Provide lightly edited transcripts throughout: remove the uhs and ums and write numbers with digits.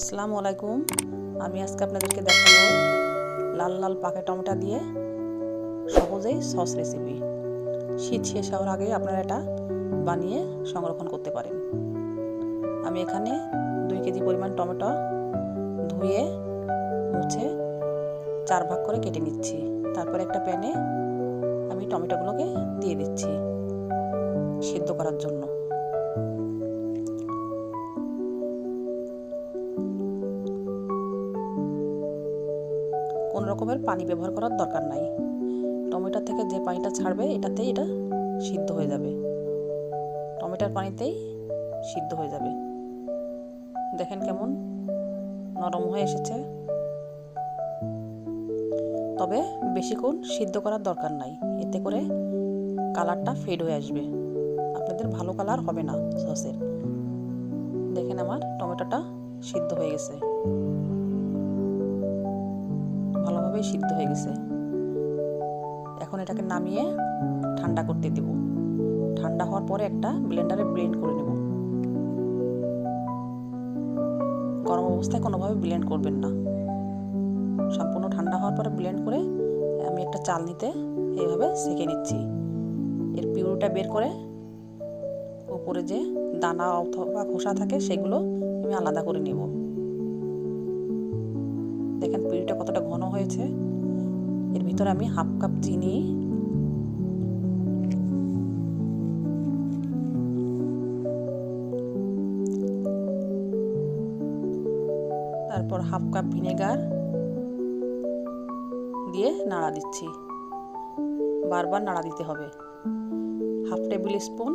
আসসালামু আলাইকুম। আমি আজকে আপনাদেরকে দেখাবো লাল লাল পাকা টমেটো দিয়ে সহজেই সস রেসিপি। শীত শেষ হওয়ার আগে আপনারা এটা বানিয়ে সংরক্ষণ করতে পারেন। আমি এখানে 2 কেজি পরিমাণ টমেটো ধুয়ে মুছে 4 ভাগ করে কেটে নিচ্ছি। তারপর একটা প্যানে আমি টমেটোগুলোকে দিয়ে দিচ্ছি সিদ্ধ করার জন্য। কোনো রকমের পানি ব্যবহার করার দরকার নাই। টমেটো থেকে যে পানিটা ছাড়বে এটা সিদ্ধ হয়ে যাবে। টমেটোর পানিতেই সিদ্ধ হয়ে যাবে। দেখেন কেমন নরম হয়ে এসেছে। তবে বেশিক্ষণ সিদ্ধ করার দরকার নাই, এতে করে কালারটা ফেড হয়ে আসবে, আপনাদের ভালো কালার হবে না সসের। দেখেন আমার টমেটোটা সিদ্ধ হয়ে গেছে, ভালোভাবেই সিদ্ধ হয়ে গেছে। এখন এটাকে নামিয়ে ঠান্ডা করতে দেব। ঠান্ডা হওয়ার পরে একটা ব্লেন্ডারে ব্লেন্ড করে নেব। গরম অবস্থায় কোনোভাবে ব্লেন্ড করবেন না। সম্পূর্ণ ঠান্ডা হওয়ার পরে ব্লেন্ড করে আমি একটা চালনিতে এইভাবে সেঁকে নিচ্ছি। এর পিউরিটা বের করে উপরে যে দানা অথবা খোসা থাকে সেগুলো আমি আলাদা করে নেব। দেখেন পিউরিটা কতটা ঘন হয়েছে। এর ভিতরে আমি হাফ কাপ চিনি, তারপর হাফ কাপ ভিনেগার দিয়ে নাড়া দিচ্ছি। বারবার নাড়া দিতে হবে। হাফ টেবিল স্পুন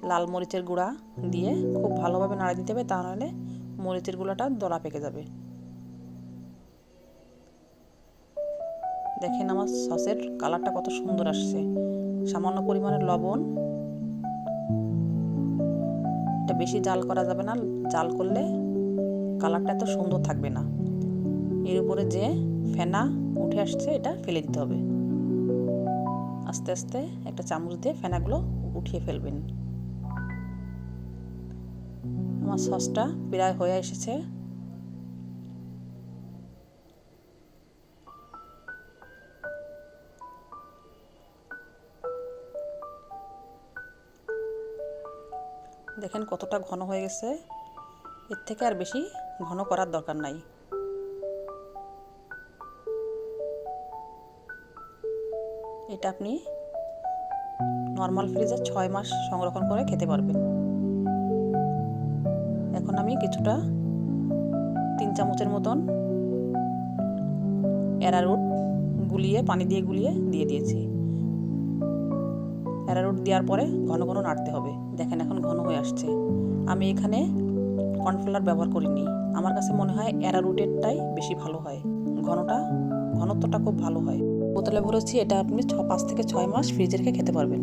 লাল মরিচের গুঁড়া দিয়ে খুব ভালোভাবে নাড়া দিতে হবে, তাহলে মরিচের গুঁড়াটা দলা পেকে যাবে। দেখেন আমার সসের কালারটা কত সুন্দর আসছে। সামান্য পরিমাণে লবণ। এটা বেশি জাল করা যাবে না, জাল করলে কালারটা এত সুন্দর থাকবে না। এর উপরে যে ফেনা উঠে আসছে এটা ফেলে দিতে হবে। আস্তে আস্তে একটা চামচ দিয়ে ফেনাগুলো উঠিয়ে ফেলবেন। আমার সসটা প্রায় হয়ে এসেছে। দেখেন কতটা ঘন হয়ে গেছে। এর থেকে আর বেশি ঘন করার দরকার নাই। এটা আপনি নর্মাল ফ্রিজে 6 মাস সংরক্ষণ করে খেতে পারবেন। এখন আমি কিছুটা 3 চামচের মতন অ্যারারুট পানি দিয়ে গুলিয়ে দিয়ে দিয়েছি। অ্যারারুট দেওয়ার পরে ঘন ঘন নাড়তে হবে। দেখেন এখন ঘন হয়ে আসছে। আমি এখানে কর্নফ্লাওয়ার ব্যবহার করিনি। আমার কাছে মনে হয় অ্যারারুটেরটাই বেশি ভালো হয়। ঘনত্বটা খুব ভালো হয়। বোতলে ভরেছি, এটা আপনি 5 থেকে 6 মাস ফ্রিজে রেখে খেতে পারবেন।